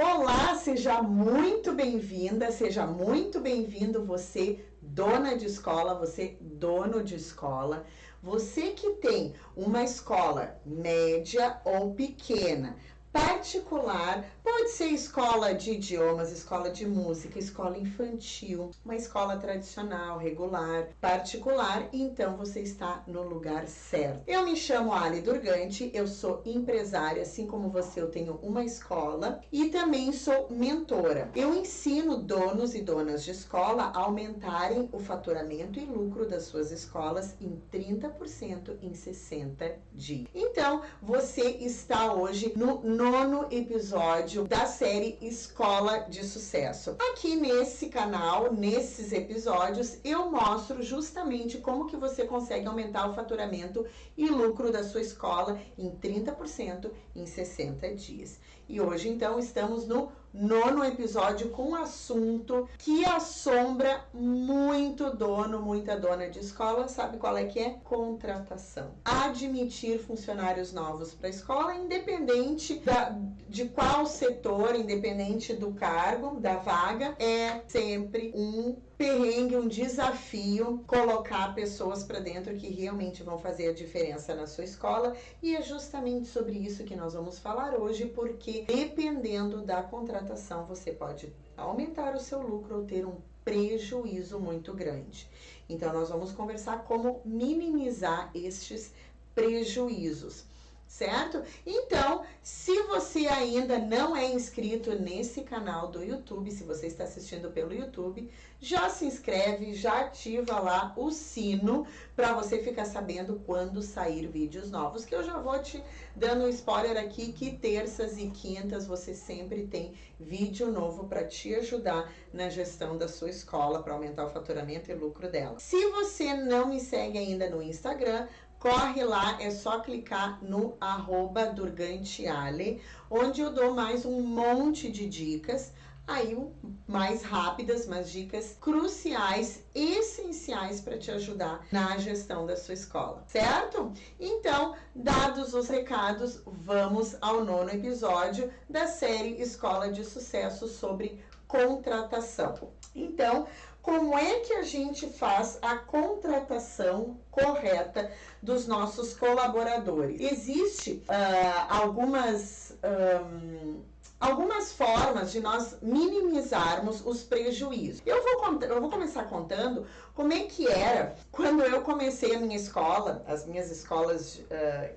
Olá, seja muito bem-vinda, seja muito bem-vindo você, dona de escola, você, dono de escola, você que tem uma escola média ou pequena, particular, pode ser escola de idiomas, escola de música, escola infantil, uma escola tradicional, regular, particular, então você está no lugar certo. Eu me chamo Ali Durgante, eu sou empresária, assim como você, eu tenho uma escola e também sou mentora. Eu ensino donos e donas de escola a aumentarem o faturamento e lucro das suas escolas em 30% em 60 dias. Então, você está hoje no 9º episódio da série Escola de Sucesso. Aqui nesse canal, nesses episódios, eu mostro justamente como que você consegue aumentar o faturamento e lucro da sua escola em 30% em 60 dias. E hoje, então, estamos no 9º episódio com um assunto que assombra muito dono, muita dona de escola. Sabe qual é que é? Contratação. Admitir funcionários novos para a escola, independente de qual setor, independente do cargo, da vaga, é sempre um perrengue, um desafio colocar pessoas para dentro que realmente vão fazer a diferença na sua escola, e é justamente sobre isso que nós vamos falar hoje, porque dependendo da contratação você pode aumentar o seu lucro ou ter um prejuízo muito grande. Então nós vamos conversar como minimizar estes prejuízos. Certo? Então, se você ainda não é inscrito nesse canal do YouTube, se você está assistindo pelo YouTube, já se inscreve, já ativa lá o sino para você ficar sabendo quando sair vídeos novos, que eu já vou te dando um spoiler aqui que terças e quintas você sempre tem vídeo novo para te ajudar na gestão da sua escola, para aumentar o faturamento e lucro dela. Se você não me segue ainda no Instagram, corre lá, é só clicar no @durganteale, onde eu dou mais um monte de dicas, aí mais rápidas, mas dicas cruciais, essenciais para te ajudar na gestão da sua escola, certo? Então, dados os recados, vamos ao 9º episódio da série Escola de Sucesso sobre contratação. Então, como é que a gente faz a contratação correta dos nossos colaboradores? Existem algumas formas de nós minimizarmos os prejuízos. Eu vou começar contando como é que era quando eu comecei a minha escola, as minhas escolas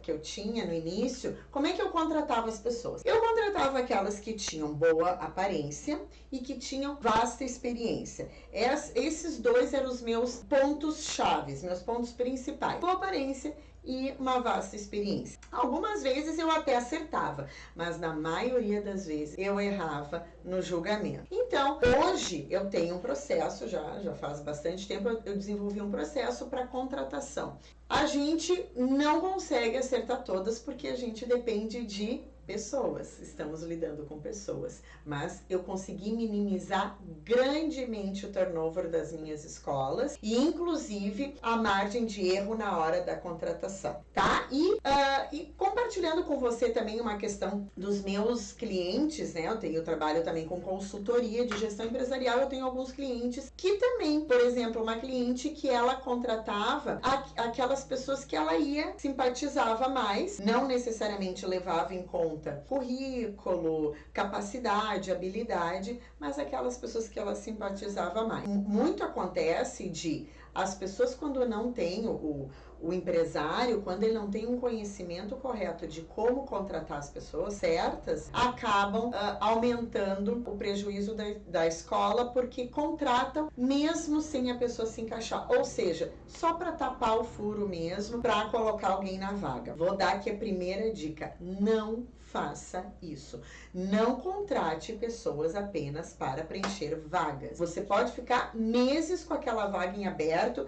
que eu tinha no início, como é que eu contratava as pessoas. Eu contratava aquelas que tinham boa aparência e que tinham vasta experiência. Esses dois eram os meus pontos chaves, meus pontos principais. Boa aparência e uma vasta experiência. Algumas vezes eu até acertava, mas na maioria das vezes eu errava no julgamento. Então, hoje eu tenho um processo, já faz bastante tempo eu desenvolvi um processo para contratação. A gente não consegue acertar todas porque a gente depende de pessoas, estamos lidando com pessoas, mas eu consegui minimizar grandemente o turnover das minhas escolas e inclusive a margem de erro na hora da contratação, tá? E compartilhando com você também uma questão dos meus clientes, né? Eu trabalho também com consultoria de gestão empresarial, eu tenho alguns clientes que também, por exemplo, uma cliente que ela contratava aquelas pessoas que ela simpatizava mais, não necessariamente levava em conta currículo, capacidade, habilidade, mas aquelas pessoas que ela simpatizava mais. Muito acontece de as pessoas, quando não têm o empresário, quando ele não tem um conhecimento correto de como contratar as pessoas certas, acabam aumentando o prejuízo da escola, porque contratam mesmo sem a pessoa se encaixar, ou seja, só para tapar o furo mesmo, para colocar alguém na vaga. Vou dar aqui a primeira dica: não faça isso. Não contrate pessoas apenas para preencher vagas. Você pode ficar meses com aquela vaga em aberto, certo?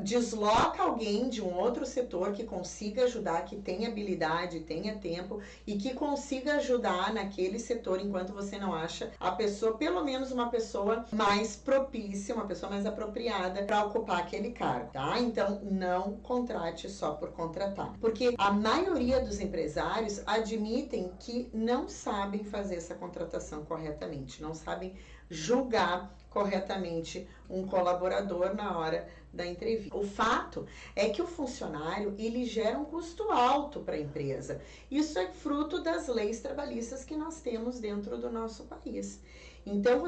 Desloca alguém de um outro setor que consiga ajudar, que tenha habilidade, tenha tempo e que consiga ajudar naquele setor enquanto você não acha a pessoa, pelo menos uma pessoa mais propícia, uma pessoa mais apropriada para ocupar aquele cargo, tá? Então, não contrate só por contratar. Porque a maioria dos empresários admitem que não sabem fazer essa contratação corretamente, não sabem julgar corretamente um colaborador na hora da entrevista. O fato é que o funcionário, ele gera um custo alto para a empresa. Isso é fruto das leis trabalhistas que nós temos dentro do nosso país. Então,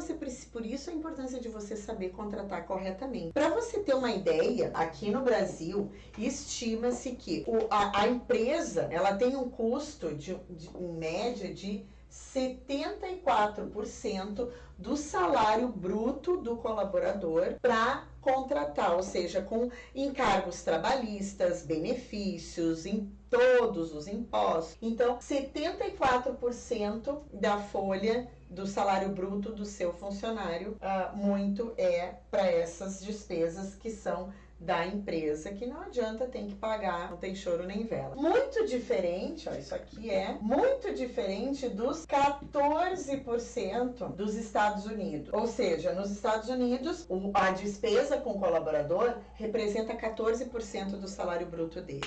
por isso a importância de você saber contratar corretamente. Para você ter uma ideia, aqui no Brasil, estima-se que a empresa, ela tem um custo em média de 74% do salário bruto do colaborador para contratar, ou seja, com encargos trabalhistas, benefícios, em todos os impostos. Então, 74% da folha do salário bruto do seu funcionário, muito é para essas despesas que são da empresa, que não adianta, tem que pagar, não tem choro nem vela. Muito diferente, ó, isso aqui é muito diferente dos 14% dos Estados Unidos. Ou seja, nos Estados Unidos, a despesa com o colaborador representa 14% do salário bruto dele.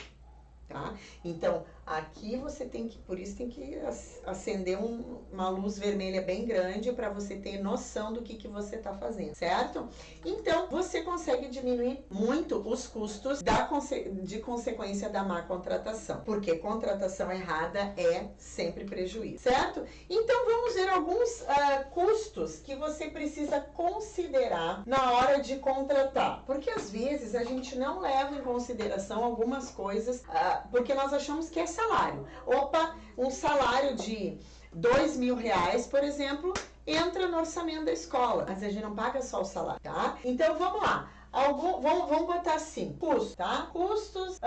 Tá? Então, aqui você tem que, por isso tem que acender uma luz vermelha bem grande para você ter noção do que você está fazendo, certo? Então, você consegue diminuir muito os custos de consequência da má contratação, porque contratação errada é sempre prejuízo, certo? Então, vamos ver alguns custos que você precisa considerar na hora de contratar, porque às vezes a gente não leva em consideração algumas coisas, porque nós achamos que é salário. Opa, um salário de R$2.000, por exemplo, entra no orçamento da escola, mas a gente não paga só o salário, tá? Então, vamos lá. Vamos botar assim, custos, tá? Custos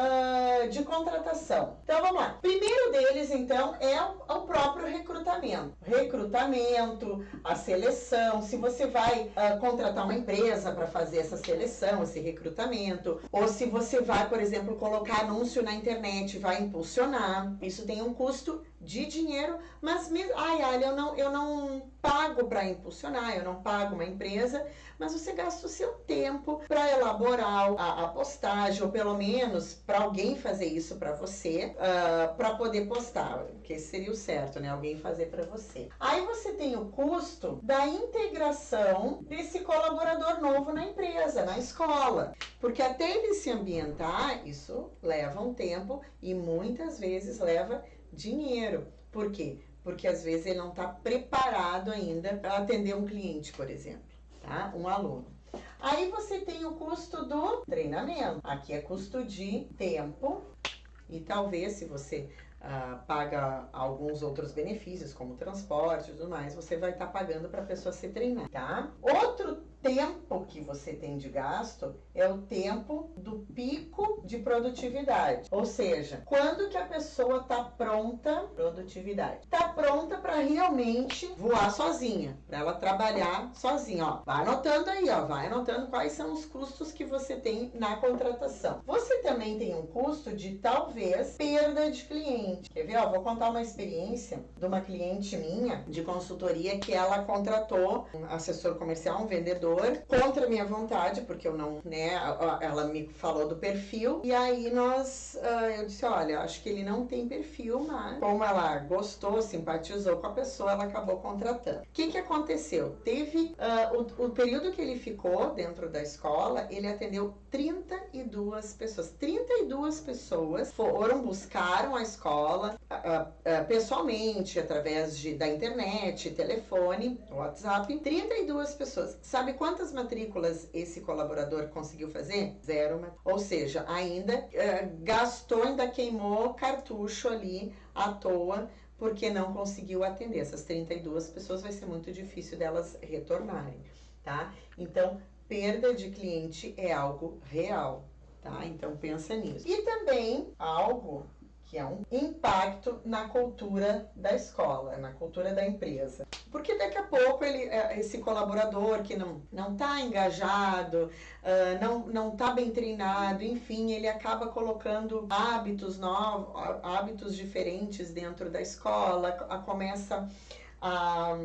de contratação. Então, vamos lá. Primeiro deles, então, é o próprio recrutamento. Recrutamento, a seleção, se você vai contratar uma empresa para fazer essa seleção, esse recrutamento, ou se você vai, por exemplo, colocar anúncio na internet, vai impulsionar. Isso tem um custo de dinheiro, mas mesmo, eu não pago para impulsionar, eu não pago uma empresa, mas você gasta o seu tempo para elaborar a postagem, ou pelo menos para alguém fazer isso para você, para poder postar, que esse seria o certo, né? Alguém fazer para você. Aí você tem o custo da integração desse colaborador novo na empresa, na escola, porque até ele se ambientar, isso leva um tempo e muitas vezes leva dinheiro. Por quê? Porque às vezes ele não está preparado ainda para atender um cliente, por exemplo, tá? Um aluno. Aí você tem o custo do treinamento. Aqui é custo de tempo e talvez se você paga alguns outros benefícios, como transporte e tudo mais, você vai estar pagando para a pessoa se treinar, tá? Outro tempo que você tem de gasto é o tempo do pico de produtividade. Ou seja, quando que a pessoa está pronta, produtividade, está pronta para realmente voar sozinha, para ela trabalhar sozinha, ó. Vai anotando aí, ó, vai anotando quais são os custos que você tem na contratação. Você também tem um custo de, talvez, perda de cliente. Quer ver, ó, vou contar uma experiência de uma cliente minha de consultoria que ela contratou um assessor comercial, um vendedor, contra a minha vontade, porque eu não, né, ela me falou do perfil, e aí eu disse, olha, acho que ele não tem perfil, mas como ela gostou, simpatizou com a pessoa, ela acabou contratando. O que aconteceu? Teve, o período que ele ficou dentro da escola, ele atendeu 32 pessoas. 32 pessoas buscaram a escola pessoalmente, através da internet, telefone, WhatsApp. 32 pessoas. Sabe quantas matrículas esse colaborador conseguiu fazer? 0. Ou seja, ainda gastou, ainda queimou cartucho ali à toa, porque não conseguiu atender. Essas 32 pessoas vai ser muito difícil delas retornarem, tá? Então, perda de cliente é algo real, tá? Então, pensa nisso. E também algo que é um impacto na cultura da escola, na cultura da empresa. Porque daqui a pouco esse colaborador que não está engajado, não está bem treinado, enfim, ele acaba colocando hábitos novos, hábitos diferentes dentro da escola, começa a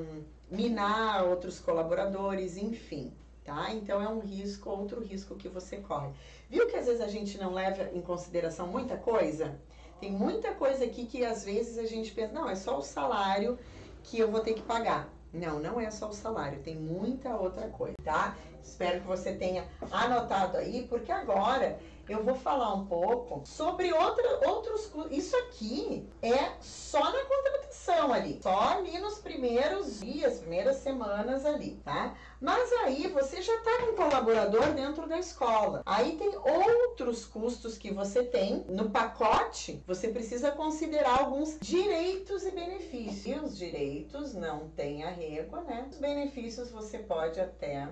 minar outros colaboradores, enfim. Tá? Então é um risco, outro risco que você corre. Viu que às vezes a gente não leva em consideração muita coisa? Tem muita coisa aqui que às vezes a gente pensa, não, é só o salário que eu vou ter que pagar. Não, não é só o salário, tem muita outra coisa, tá? Espero que você tenha anotado aí, porque agora eu vou falar um pouco sobre outros... Isso aqui é só na contratação ali, só ali nos primeiros dias, primeiras semanas ali, tá? Mas aí você já está com um colaborador dentro da escola. Aí tem outros custos que você tem no pacote. Você precisa considerar alguns direitos e benefícios. E os direitos não têm arrego, né? Os benefícios você pode até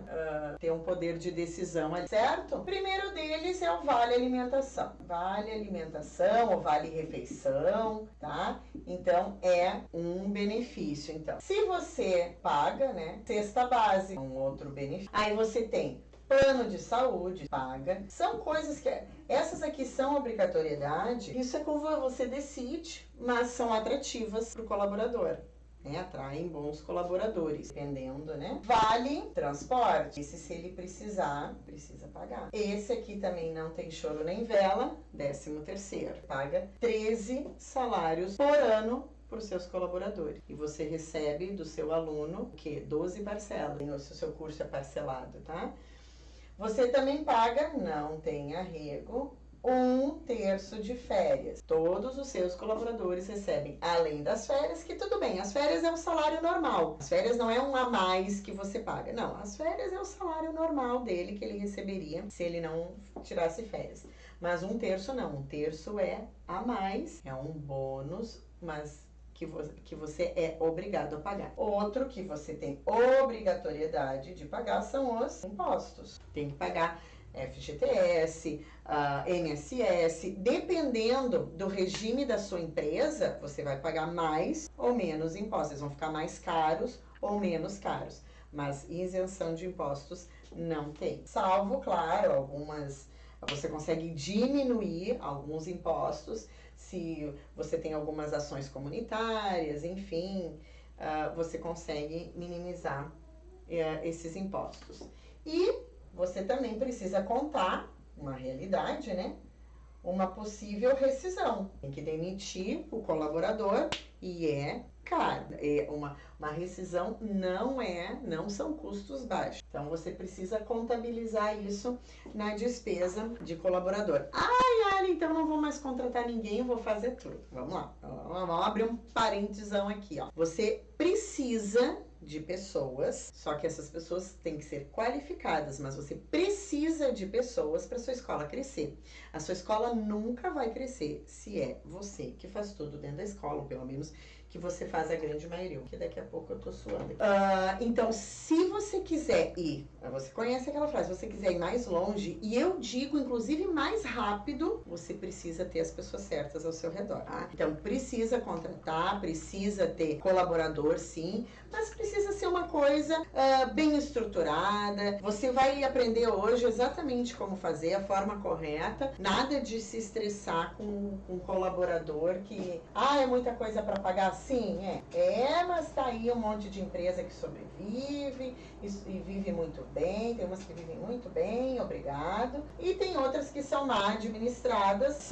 ter um poder de decisão ali, certo? O primeiro deles é o Vale Alimentação. Vale Alimentação ou Vale Refeição, tá? Então é um benefício. Então, se você paga, né? Cesta básica, um outro benefício. Aí você tem plano de saúde, paga. São coisas que... Essas aqui são obrigatoriedade. Isso é como você decide, mas são atrativas para o colaborador. Né? Atraem bons colaboradores, dependendo, né? Vale transporte. Esse, se ele precisar, precisa pagar. Esse aqui também não tem choro nem vela. 13º. Paga 13 salários por ano para os seus colaboradores. E você recebe do seu aluno, que 12 parcelas, se o seu curso é parcelado, tá? Você também paga, não tem arrego, 1/3 de férias. Todos os seus colaboradores recebem, além das férias, que tudo bem, as férias é o salário normal. As férias não é um a mais que você paga. Não, as férias é o salário normal dele que ele receberia se ele não tirasse férias. Mas 1/3 não, 1/3 é a mais, é um bônus, mas que você é obrigado a pagar. Outro que você tem obrigatoriedade de pagar são os impostos. Tem que pagar FGTS, INSS, dependendo do regime da sua empresa, você vai pagar mais ou menos impostos. Eles vão ficar mais caros ou menos caros, mas isenção de impostos não tem. Salvo, claro, algumas... Você consegue diminuir alguns impostos se você tem algumas ações comunitárias, enfim, você consegue minimizar esses impostos. E você também precisa contar uma realidade, né? Uma possível rescisão. Tem que demitir o colaborador e é caro. Uma rescisão não são custos baixos. Então você precisa contabilizar isso na despesa de colaborador. Ai, então não vou mais contratar ninguém, vou fazer tudo. Vamos lá. Vamos abrir um parêntesão aqui, ó. Você precisa de pessoas, só que essas pessoas têm que ser qualificadas, mas você precisa de pessoas para sua escola crescer. A sua escola nunca vai crescer se é você que faz tudo dentro da escola, ou pelo menos que você faz a grande maioria, que daqui a pouco eu tô suando aqui. Então, se você quiser ir, você conhece aquela frase, se você quiser ir mais longe, e eu digo, inclusive, mais rápido, você precisa ter as pessoas certas ao seu redor, tá? Então, precisa contratar, precisa ter colaborador, sim, mas precisa ser uma coisa bem estruturada. Você vai aprender hoje exatamente como fazer, a forma correta, nada de se estressar com um colaborador que, é muita coisa para pagar. Sim, mas tá aí um monte de empresa que sobrevive e vive muito bem, tem umas que vivem muito bem, obrigado, e tem outras que são mal administradas,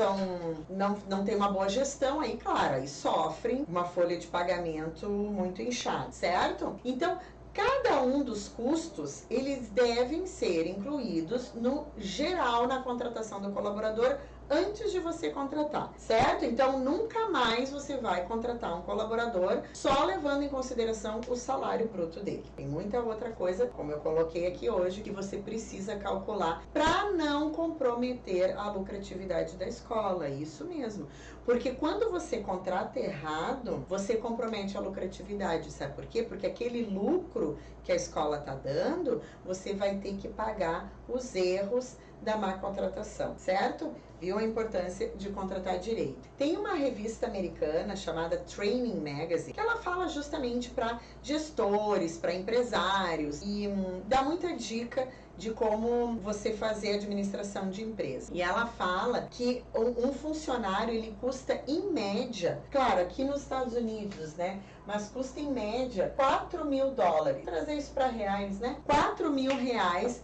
não tem uma boa gestão, aí claro, aí sofrem uma folha de pagamento muito inchada, certo? Então, cada um dos custos, eles devem ser incluídos no geral na contratação do colaborador antes de você contratar, certo? Então, nunca mais você vai contratar um colaborador só levando em consideração o salário bruto dele. Tem muita outra coisa, como eu coloquei aqui hoje, que você precisa calcular para não comprometer a lucratividade da escola. Isso mesmo. Porque quando você contrata errado, você compromete a lucratividade. Sabe por quê? Porque aquele lucro que a escola está dando, você vai ter que pagar os erros da má contratação, certo? Viu a importância de contratar direito. Tem uma revista americana chamada Training Magazine, que ela fala justamente para gestores, para empresários e dá muita dica de como você fazer administração de empresa. E ela fala que um funcionário, ele custa em média, claro, aqui nos Estados Unidos, né? Mas custa em média $4.000. Vou trazer isso para reais, né? R$4.000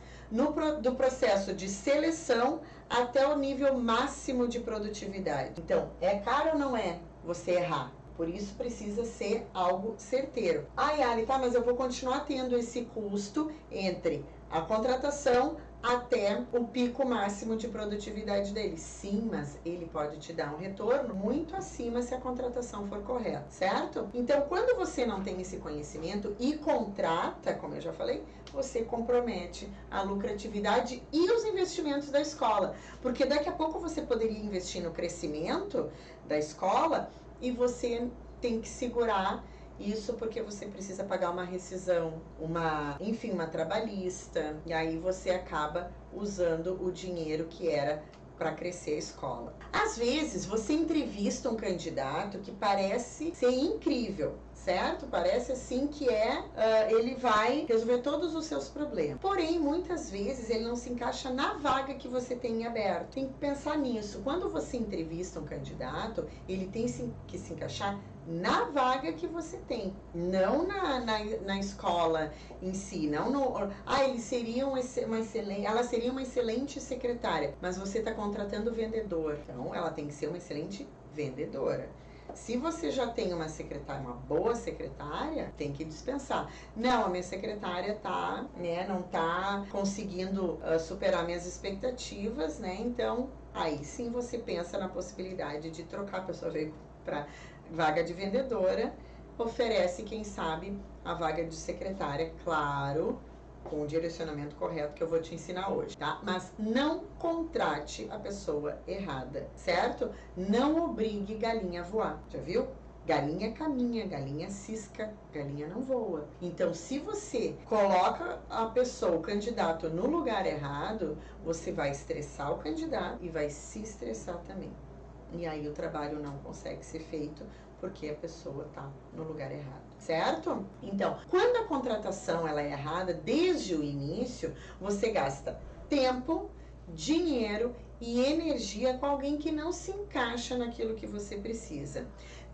do processo de seleção até o nível máximo de produtividade. Então, é caro ou não é você errar? Por isso precisa ser algo certeiro. Ali, tá, mas eu vou continuar tendo esse custo entre a contratação até o pico máximo de produtividade dele. Sim, mas ele pode te dar um retorno muito acima se a contratação for correta, certo? Então, quando você não tem esse conhecimento e contrata, como eu já falei, você compromete a lucratividade e os investimentos da escola. Porque daqui a pouco você poderia investir no crescimento da escola e você tem que segurar isso porque você precisa pagar uma rescisão, uma trabalhista, e aí você acaba usando o dinheiro que era para crescer a escola. Às vezes, você entrevista um candidato que parece ser incrível, certo? Parece assim que ele vai resolver todos os seus problemas. Porém, muitas vezes ele não se encaixa na vaga que você tem aberto. Tem que pensar nisso. Quando você entrevista um candidato, ele tem que se encaixar na vaga que você tem, não na escola em si, não ele seria ela seria uma excelente secretária, mas você está contratando vendedor, então ela tem que ser uma excelente vendedora. Se você já tem uma secretária, uma boa secretária, tem que dispensar. Não, a minha secretária não tá conseguindo superar minhas expectativas, né? Então, aí sim você pensa na possibilidade de trocar. A pessoa veio para vaga de vendedora, oferece, quem sabe, a vaga de secretária, claro, com o direcionamento correto que eu vou te ensinar hoje, tá? Mas não contrate a pessoa errada, certo? Não obrigue galinha a voar, já viu? Galinha caminha, galinha cisca, galinha não voa. Então, se você coloca a pessoa, o candidato, no lugar errado, você vai estressar o candidato e vai se estressar também. E aí o trabalho não consegue ser feito porque a pessoa está no lugar errado, certo? Então, quando a contratação ela é errada, desde o início, você gasta tempo, dinheiro e energia com alguém que não se encaixa naquilo que você precisa.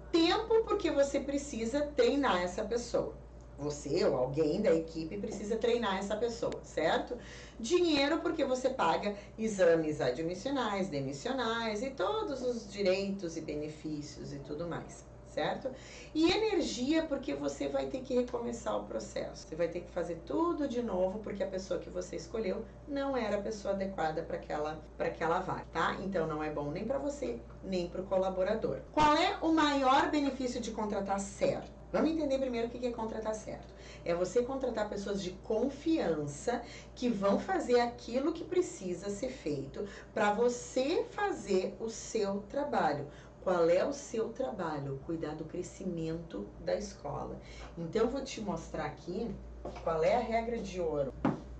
Tempo porque você precisa treinar essa pessoa. Você ou alguém da equipe precisa treinar essa pessoa, certo? Dinheiro porque você paga exames admissionais, demissionais e todos os direitos e benefícios e tudo mais, certo? E energia porque você vai ter que recomeçar o processo. Você vai ter que fazer tudo de novo porque a pessoa que você escolheu não era a pessoa adequada para aquela vaga, tá? Então não é bom nem para você, nem para o colaborador. Qual é o maior benefício de contratar certo? Vamos entender primeiro o que é contratar certo. É você contratar pessoas de confiança que vão fazer aquilo que precisa ser feito para você fazer o seu trabalho. Qual é o seu trabalho? Cuidar do crescimento da escola. Então, eu vou te mostrar aqui qual é a regra de ouro.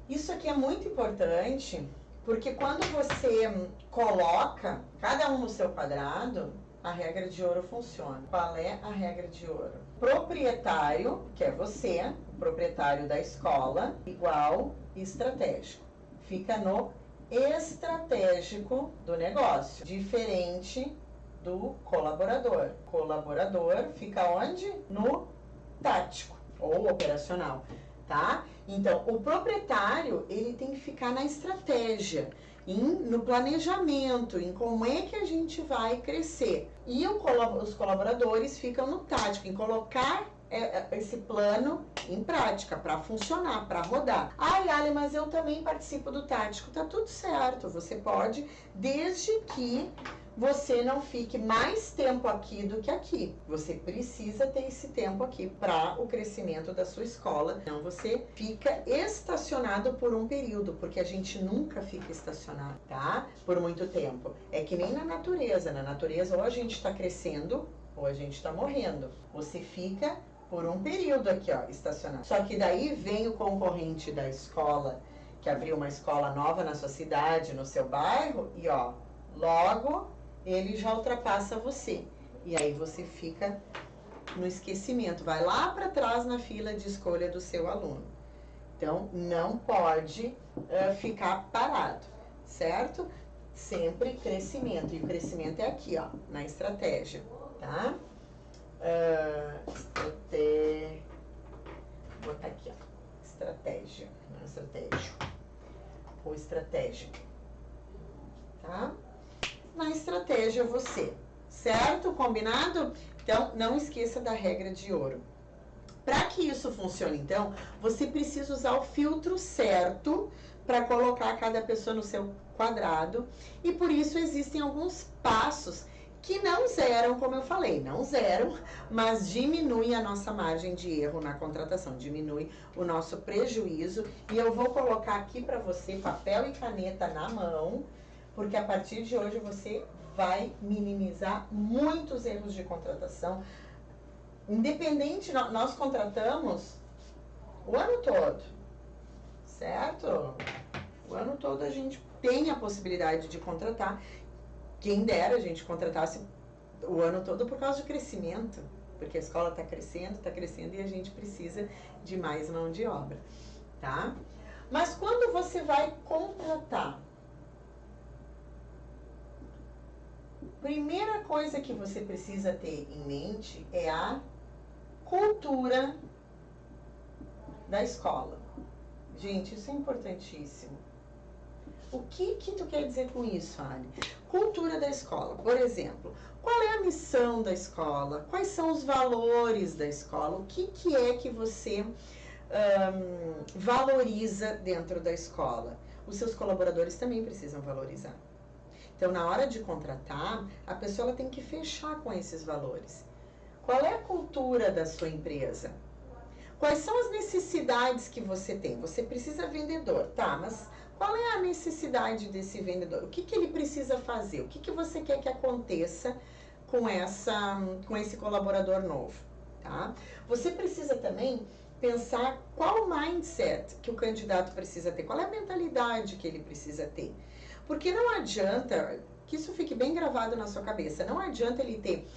Isso aqui é muito importante, porque quando você coloca cada um no seu quadrado, a regra de ouro funciona. Qual é a regra de ouro? Proprietário, que é você, o proprietário da escola, igual estratégico. Fica no estratégico do negócio, diferente do colaborador. Colaborador fica onde? No tático ou operacional, tá? Então, o proprietário, ele tem que ficar na estratégia, no planejamento, em como é que a gente vai crescer. E os colaboradores ficam no tático, em colocar esse plano em prática, para funcionar, para rodar. Ali, mas eu também participo do tático. Tá tudo certo, você pode, desde que você não fique mais tempo aqui do que aqui. Você precisa ter esse tempo aqui para o crescimento da sua escola. Então, você fica estacionado por um período, porque a gente nunca fica estacionado, tá? Por muito tempo. É que nem na natureza. Na natureza, ou a gente está crescendo, ou a gente está morrendo. Você fica por um período aqui, ó, estacionado. Só que daí vem o concorrente da escola que abriu uma escola nova na sua cidade, no seu bairro, e ó, logo ele já ultrapassa você. E aí você fica no esquecimento, vai lá para trás na fila de escolha do seu aluno. Então, não pode ficar parado, certo? Sempre crescimento. E o crescimento é aqui, ó, na estratégia, tá? Vou botar aqui, ó. Estratégia. Não, estratégia. Ou estratégia. Tá? Na estratégia você, certo? Combinado? Então, não esqueça da regra de ouro. Para que isso funcione, então, você precisa usar o filtro certo para colocar cada pessoa no seu quadrado. E por isso existem alguns passos que não zeram, como eu falei, não zeram, mas diminuem a nossa margem de erro na contratação, diminui o nosso prejuízo. E eu vou colocar aqui para você papel e caneta na mão, porque a partir de hoje você vai minimizar muitos erros de contratação. Independente, nós contratamos o ano todo, certo? O ano todo a gente tem a possibilidade de contratar. Quem dera a gente contratasse o ano todo por causa do crescimento, porque a escola está crescendo e a gente precisa de mais mão de obra, tá? Mas quando você vai contratar, primeira coisa que você precisa ter em mente é a cultura da escola. Gente, isso é importantíssimo. O que tu quer dizer com isso, Ali? Cultura da escola. Por exemplo, qual é a missão da escola? Quais são os valores da escola? O que é que você valoriza dentro da escola? Os seus colaboradores também precisam valorizar. Então, na hora de contratar, a pessoa ela tem que fechar com esses valores. Qual é a cultura da sua empresa? Quais são as necessidades que você tem? Você precisa vendedor, tá? Mas qual é a necessidade desse vendedor? O que ele precisa fazer? O que você quer que aconteça com esse colaborador novo, tá? Você precisa também pensar qual o mindset que o candidato precisa ter, qual é a mentalidade que ele precisa ter. Porque não adianta, que isso fique bem gravado na sua cabeça, não adianta ele ter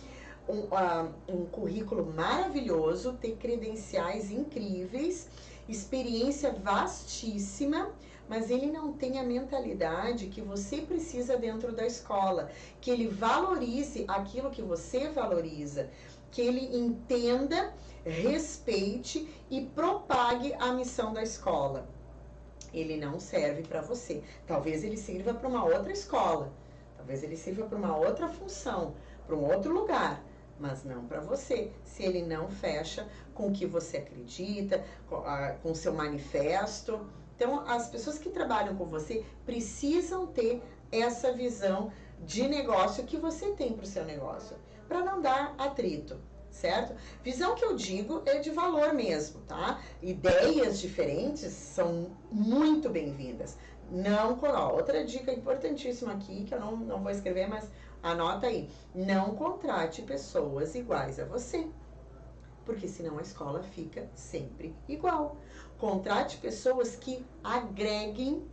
um currículo maravilhoso, ter credenciais incríveis, experiência vastíssima, mas ele não tem a mentalidade que você precisa dentro da escola, que ele valorize aquilo que você valoriza, que ele entenda, respeite e propague a missão da escola. Ele não serve para você. Talvez ele sirva para uma outra escola, talvez ele sirva para uma outra função, para um outro lugar, mas não para você, se ele não fecha com o que você acredita, com o seu manifesto. Então, as pessoas que trabalham com você precisam ter essa visão de negócio que você tem para o seu negócio, para não dar atrito, certo? Visão que eu digo é de valor mesmo, tá? Ideias diferentes são muito bem-vindas. Não, outra dica importantíssima aqui, que eu não vou escrever, mas anota aí. Não contrate pessoas iguais a você, porque senão a escola fica sempre igual. Contrate pessoas que agreguem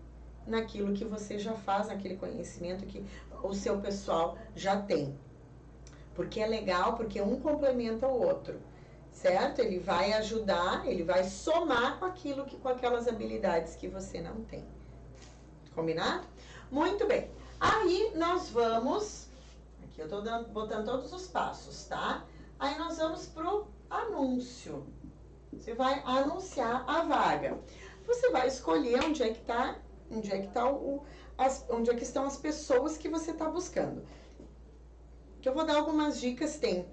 naquilo que você já faz, naquele conhecimento que o seu pessoal já tem. Porque é legal, porque um complementa o outro, certo? Ele vai ajudar, ele vai somar com aquelas habilidades que você não tem. Combinado? Muito bem. Aí nós vamos, aqui eu tô botando todos os passos, tá? Aí nós vamos pro anúncio. Você vai anunciar a vaga. Você vai escolher onde é que estão as pessoas que você está buscando. Que eu vou dar algumas dicas. Tem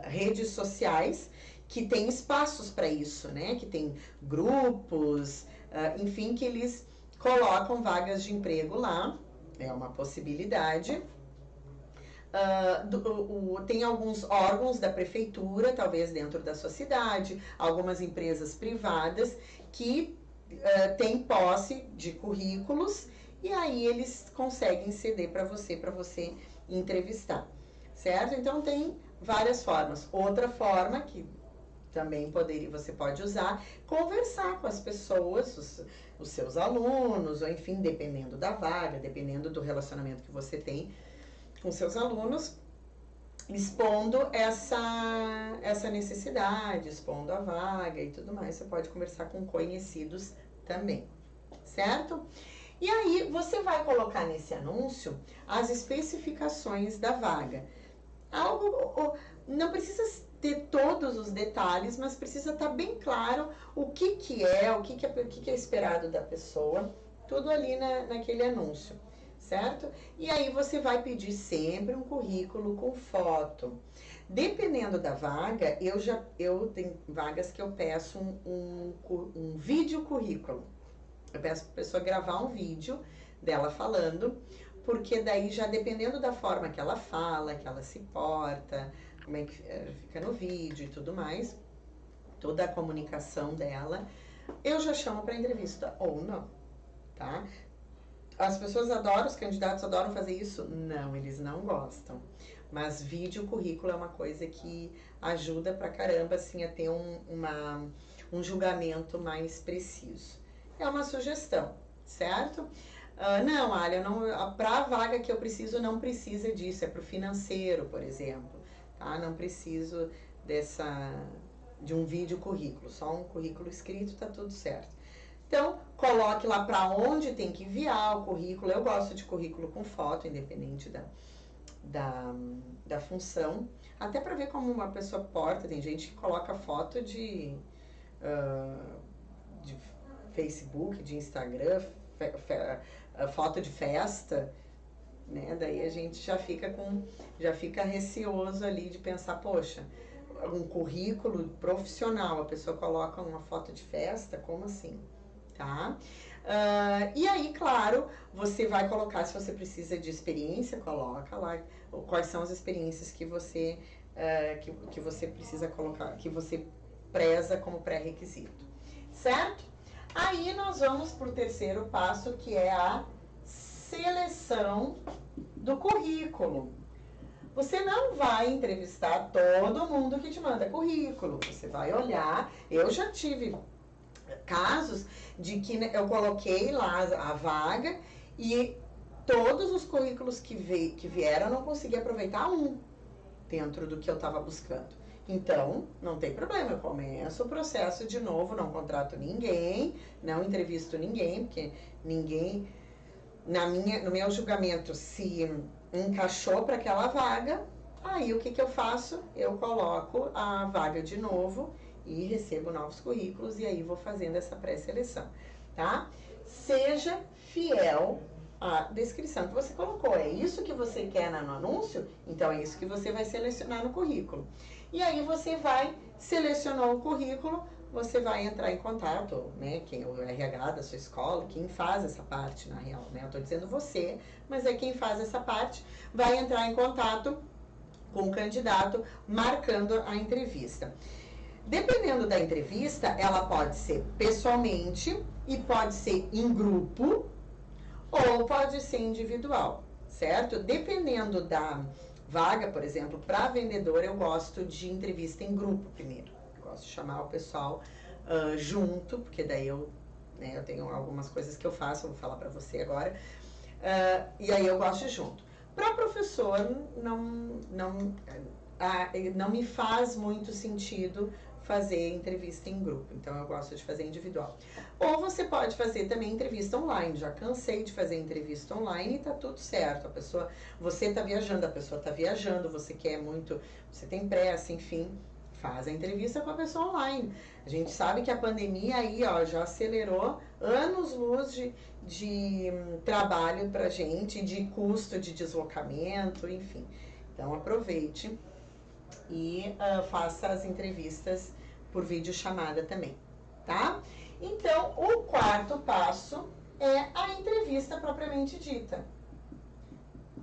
redes sociais que tem espaços para isso, né? Que tem grupos, enfim, que eles colocam vagas de emprego lá. É uma possibilidade. Tem alguns órgãos da prefeitura, talvez dentro da sua cidade, algumas empresas privadas que têm posse de currículos e aí eles conseguem ceder para você entrevistar, certo? Então tem várias formas. Outra forma que também você pode usar, conversar com as pessoas, os seus alunos, ou enfim, dependendo da vaga, dependendo do relacionamento que você tem com seus alunos, expondo essa necessidade, expondo a vaga e tudo mais. Você pode conversar com conhecidos também, certo? E aí, você vai colocar nesse anúncio as especificações da vaga. Não precisa ter todos os detalhes, mas precisa estar bem claro o que é esperado da pessoa, tudo ali naquele anúncio, certo? E aí você vai pedir sempre um currículo com foto. Dependendo da vaga, eu tenho vagas que eu peço um vídeo currículo. Eu peço para a pessoa gravar um vídeo dela falando, porque daí já dependendo da forma que ela fala, que ela se porta, como é que fica no vídeo e tudo mais, toda a comunicação dela, eu já chamo para entrevista ou não, tá? As pessoas adoram, os candidatos adoram fazer isso? Não, eles não gostam. Mas vídeo currículo é uma coisa que ajuda pra caramba, assim, a ter um julgamento mais preciso. É uma sugestão, certo? Não, Alia, para a vaga que eu preciso, não precisa disso. É para o financeiro, por exemplo. Tá? Não preciso de um vídeo currículo. Só um currículo escrito, tá tudo certo. Então, coloque lá para onde tem que enviar o currículo. Eu gosto de currículo com foto, independente da função. Até para ver como uma pessoa porta. Tem gente que coloca foto de Facebook, de Instagram, foto de festa, né? Daí a gente já fica receoso ali de pensar, poxa, um currículo profissional, a pessoa coloca uma foto de festa, como assim? Tá? E aí, claro, você vai colocar, se você precisa de experiência, coloca lá quais são as experiências que você precisa colocar, que você preza como pré-requisito, certo? Aí nós vamos para o terceiro passo, que é a seleção do currículo. Você não vai entrevistar todo mundo que te manda currículo. Você vai olhar. Eu já tive casos de que eu coloquei lá a vaga e todos os currículos que vieram eu não consegui aproveitar um dentro do que eu estava buscando. Então, não tem problema, eu começo o processo de novo, não contrato ninguém, não entrevisto ninguém, porque ninguém, no meu julgamento, se encaixou para aquela vaga, aí o que eu faço? Eu coloco a vaga de novo e recebo novos currículos e aí vou fazendo essa pré-seleção, tá? Seja fiel à descrição que você colocou. É isso que você quer no anúncio? Então é isso que você vai selecionar no currículo. E aí você vai, selecionou o currículo, você vai entrar em contato, né, quem é o RH da sua escola, quem faz essa parte na real, né, eu tô dizendo você, mas é quem faz essa parte, vai entrar em contato com o candidato, marcando a entrevista. Dependendo da entrevista, ela pode ser pessoalmente e pode ser em grupo ou pode ser individual, certo? Dependendo da vaga, por exemplo, para vendedor, eu gosto de entrevista em grupo primeiro. Eu gosto de chamar o pessoal junto, porque daí eu tenho algumas coisas que eu faço, eu vou falar para você agora. E aí eu gosto de junto. Para professor, não me faz muito sentido fazer entrevista em grupo, então eu gosto de fazer individual. Ou você pode fazer também entrevista online, já cansei de fazer entrevista online e tá tudo certo, você tá viajando, a pessoa tá viajando, você tem pressa, enfim, faz a entrevista com a pessoa online. A gente sabe que a pandemia aí, ó, já acelerou anos-luz de trabalho pra gente, de custo de deslocamento, enfim. Então aproveite e faça as entrevistas por videochamada também, tá? Então, o quarto passo é a entrevista propriamente dita.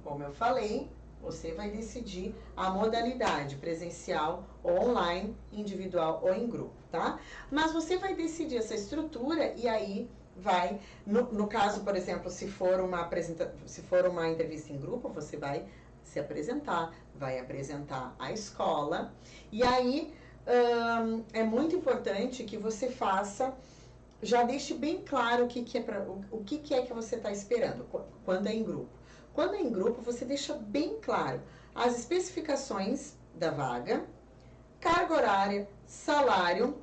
Como eu falei, você vai decidir a modalidade presencial ou online, individual ou em grupo, tá? Mas você vai decidir essa estrutura e aí vai, no caso, por exemplo, se for uma entrevista em grupo, você vai se apresentar, vai apresentar a escola e aí é muito importante que você faça, já deixe bem claro o que é que você está esperando quando é em grupo. Quando é em grupo, você deixa bem claro as especificações da vaga, carga horária, salário.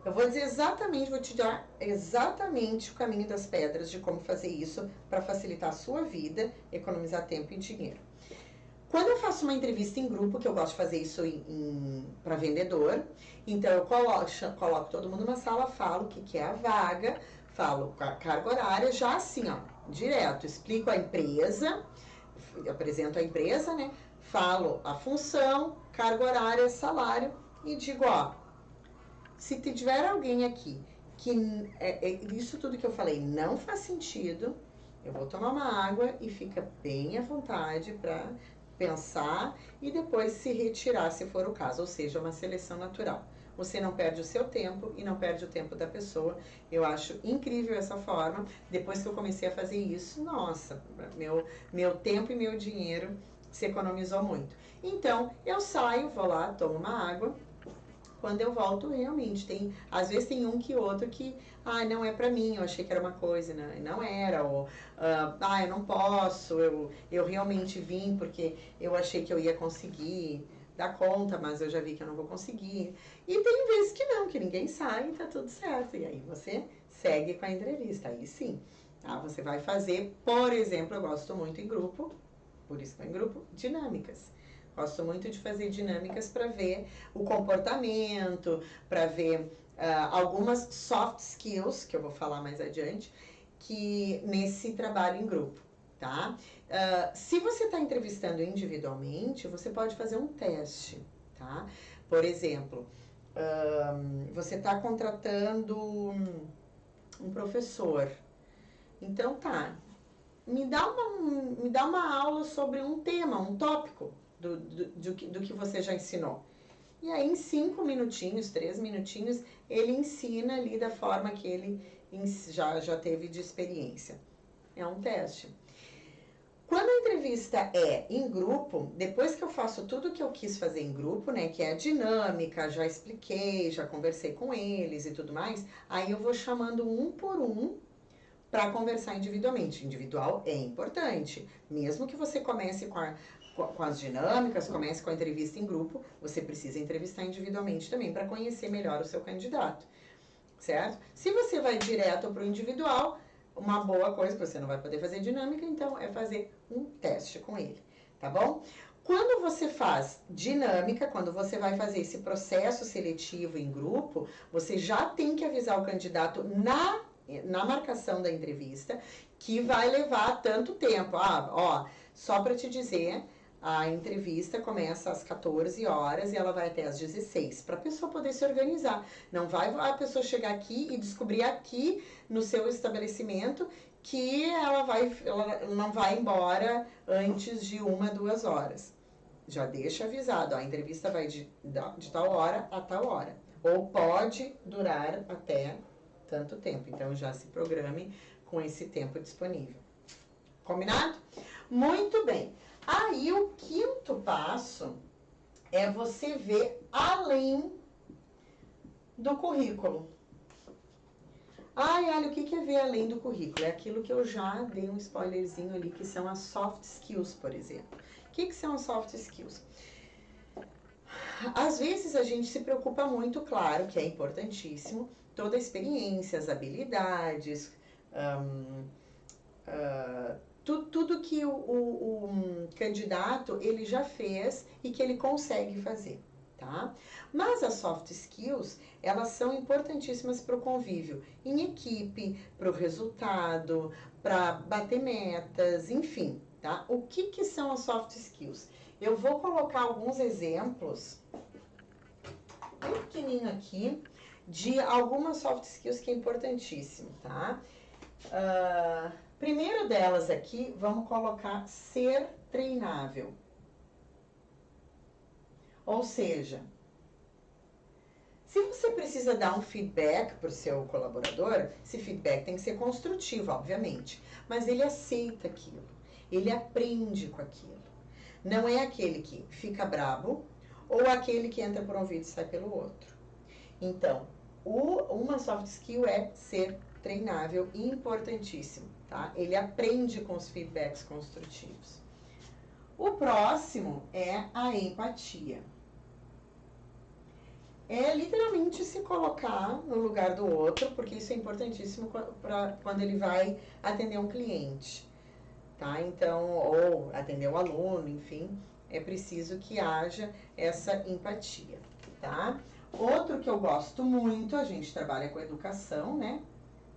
Eu vou dizer exatamente, vou te dar exatamente o caminho das pedras de como fazer isso para facilitar a sua vida, economizar tempo e dinheiro. Quando eu faço uma entrevista em grupo, que eu gosto de fazer isso para vendedor, então eu coloco todo mundo numa sala, falo o que é a vaga, falo a carga horária, já assim, ó, direto, explico a empresa, apresento a empresa, né? Falo a função, carga horária, salário e digo, ó, se tiver alguém aqui que isso tudo que eu falei não faz sentido, eu vou tomar uma água e fica bem à vontade para pensar e depois se retirar, se for o caso, ou seja, uma seleção natural. Você não perde o seu tempo e não perde o tempo da pessoa. Eu acho incrível essa forma. Depois que eu comecei a fazer isso, nossa, meu tempo e meu dinheiro se economizou muito. Então, eu saio, vou lá, tomo uma água. Quando eu volto, realmente, às vezes tem um que outro que, não é pra mim, eu achei que era uma coisa, não era, ou, eu não posso, eu realmente vim porque eu achei que eu ia conseguir dar conta, mas eu já vi que eu não vou conseguir. E tem vezes que não, que ninguém sai e tá tudo certo, e aí você segue com a entrevista, aí sim, tá? Você vai fazer, por exemplo, eu gosto muito em grupo, por isso que é em grupo, dinâmicas. Gosto muito de fazer dinâmicas para ver o comportamento, para ver algumas soft skills, que eu vou falar mais adiante, que nesse trabalho em grupo, tá? Se você está entrevistando individualmente, você pode fazer um teste, tá? Por exemplo, você está contratando um professor. Então tá, me dá uma aula sobre um tema, um tópico do que você já ensinou. E aí, em 5 minutinhos, 3 minutinhos, ele ensina ali da forma que ele já teve de experiência. É um teste. Quando a entrevista é em grupo, depois que eu faço tudo que eu quis fazer em grupo, né, que é a dinâmica, já expliquei, já conversei com eles e tudo mais, aí eu vou chamando um por um para conversar individualmente. Individual é importante. Mesmo que você comece com as dinâmicas, comece com a entrevista em grupo, você precisa entrevistar individualmente também para conhecer melhor o seu candidato, certo? Se você vai direto para o individual, uma boa coisa, que você não vai poder fazer dinâmica, então é fazer um teste com ele, tá bom? Quando você faz dinâmica, quando você vai fazer esse processo seletivo em grupo, você já tem que avisar o candidato na marcação da entrevista, que vai levar tanto tempo. Só para te dizer, a entrevista começa às 14 horas e ela vai até às 16, para a pessoa poder se organizar. Não vai a pessoa chegar aqui e descobrir aqui no seu estabelecimento que ela não vai embora antes de 1, 2 horas. Já deixa avisado, a entrevista vai de tal hora a tal hora. Ou pode durar até tanto tempo. Então, já se programe com esse tempo disponível. Combinado? Muito bem. Aí, o quinto passo é você ver além do currículo. Olha, o que é ver além do currículo? É aquilo que eu já dei um spoilerzinho ali, que são as soft skills, por exemplo. O que são as soft skills? Às vezes a gente se preocupa muito, claro, que é importantíssimo, toda a experiência, as habilidades, tudo que o candidato ele já fez e que ele consegue fazer, tá? Mas as soft skills, elas são importantíssimas para o convívio em equipe, para o resultado, para bater metas, enfim, tá? O que são as soft skills? Eu vou colocar alguns exemplos, bem pequenininho aqui, de algumas soft skills que é importantíssimo, tá? Primeiro delas aqui, vamos colocar ser treinável. Ou seja, se você precisa dar um feedback para o seu colaborador, esse feedback tem que ser construtivo, obviamente, mas ele aceita aquilo, ele aprende com aquilo. Não é aquele que fica brabo ou aquele que entra por um ouvido e sai pelo outro. Então, uma soft skill é ser treinável e importantíssimo, tá? Ele aprende com os feedbacks construtivos. O próximo é a empatia. É literalmente se colocar no lugar do outro, porque isso é importantíssimo para quando ele vai atender um cliente, tá? Então, ou atender um aluno, enfim, é preciso que haja essa empatia, tá? Outro que eu gosto muito, a gente trabalha com educação, né?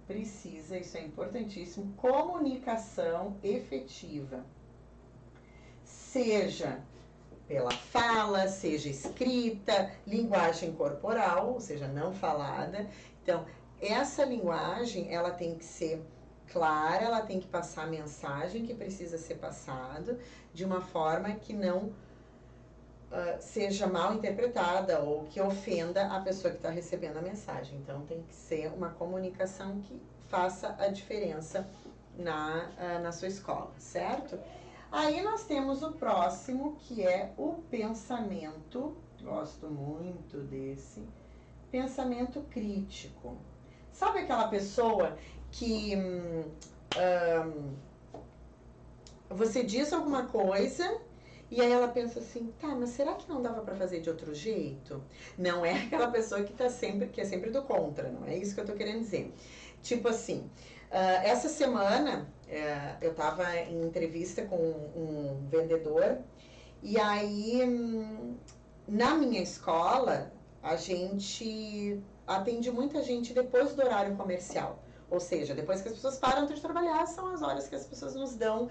Precisa, isso é importantíssimo, comunicação efetiva. Seja pela fala, seja escrita, linguagem corporal, ou seja, não falada. Então, essa linguagem, ela tem que ser clara, ela tem que passar a mensagem que precisa ser passada de uma forma que não seja mal interpretada ou que ofenda a pessoa que está recebendo a mensagem. Então, tem que ser uma comunicação que faça a diferença na sua escola, certo? Aí nós temos o próximo, que é o pensamento, gosto muito desse, pensamento crítico. Sabe aquela pessoa que você diz alguma coisa e aí ela pensa assim, tá, mas será que não dava para fazer de outro jeito? Não é aquela pessoa que é sempre do contra, não é isso que eu tô querendo dizer. Tipo assim, essa semana eu estava em entrevista com um vendedor e aí na minha escola a gente atende muita gente depois do horário comercial. Ou seja, depois que as pessoas param de trabalhar, são as horas que as pessoas nos dão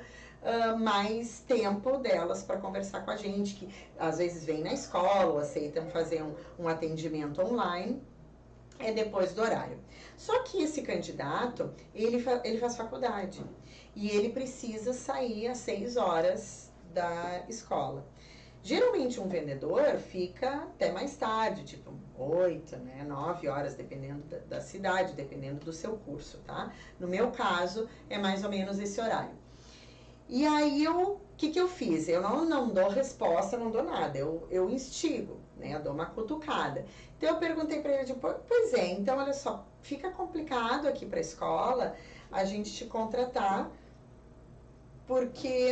mais tempo delas para conversar com a gente, que às vezes vem na escola ou aceitam fazer um atendimento online. É depois do horário. Só que esse candidato, ele faz faculdade e ele precisa sair às 6 horas da escola. Geralmente um vendedor fica até mais tarde, tipo 8, né, 9 horas, dependendo da cidade, dependendo do seu curso, tá? No meu caso, é mais ou menos esse horário. E aí, o que eu fiz? Eu não dou resposta, não dou nada, eu instigo, né? Eu dou uma cutucada. Então, eu perguntei para ele, tipo, pois é, então, olha só, fica complicado aqui para a escola a gente te contratar, porque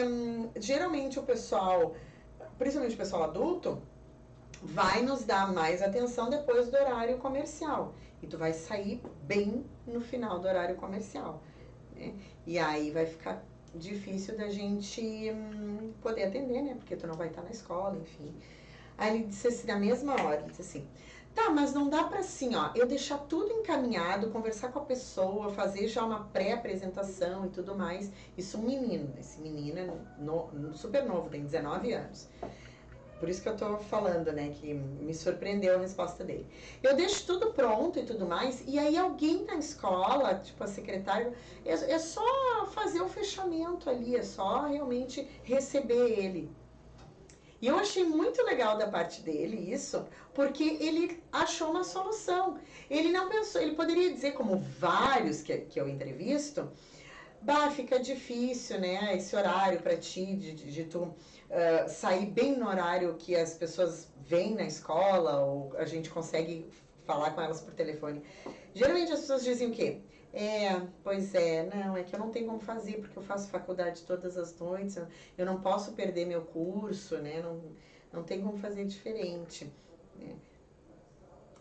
geralmente o pessoal, principalmente o pessoal adulto, vai nos dar mais atenção depois do horário comercial. E tu vai sair bem no final do horário comercial, né? E aí vai ficar difícil da gente poder atender, né? Porque tu não vai estar na escola, enfim. Aí ele disse assim, na mesma hora, ele disse assim, tá, mas não dá pra assim, ó, eu deixar tudo encaminhado, conversar com a pessoa, fazer já uma pré-apresentação e tudo mais. Isso um menino, esse menino é super novo, tem 19 anos. Por isso que eu tô falando, né, que me surpreendeu a resposta dele. Eu deixo tudo pronto e tudo mais, e aí alguém na escola, tipo a secretária, é só fazer o fechamento ali, é só realmente receber ele. E eu achei muito legal da parte dele isso, porque ele achou uma solução. Ele não pensou, ele poderia dizer, como vários que eu entrevisto, bah, fica difícil, né, esse horário para ti, de tu sair bem no horário que as pessoas vêm na escola, ou a gente consegue falar com elas por telefone. Geralmente as pessoas dizem o quê? Pois é, não, é que eu não tenho como fazer, porque eu faço faculdade todas as noites, eu não posso perder meu curso, né, não tem como fazer diferente, né?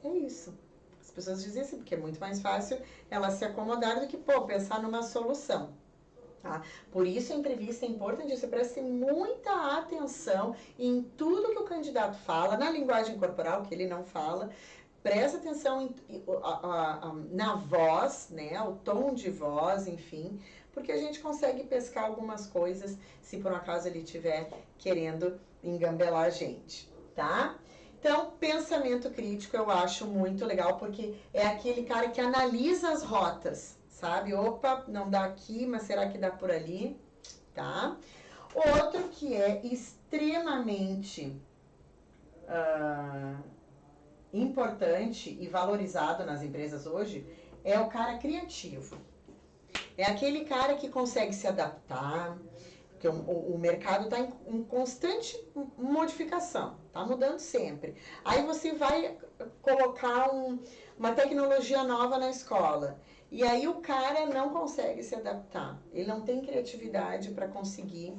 É isso. As pessoas dizem assim, porque é muito mais fácil elas se acomodar do que, pensar numa solução. Tá? Por isso a entrevista é importante, você preste muita atenção em tudo que o candidato fala, na linguagem corporal, que ele não fala, presta atenção na voz, né, o tom de voz, enfim, porque a gente consegue pescar algumas coisas se por um acaso ele estiver querendo engambelar a gente, tá? Então, pensamento crítico eu acho muito legal, porque é aquele cara que analisa as rotas, sabe? Opa, não dá aqui, mas será que dá por ali? Tá? Outro que é extremamente importante e valorizado nas empresas hoje é o cara criativo. É aquele cara que consegue se adaptar, Porque o mercado está em constante modificação, está mudando sempre. Aí você vai colocar uma tecnologia nova na escola. E aí o cara não consegue se adaptar. Ele não tem criatividade para conseguir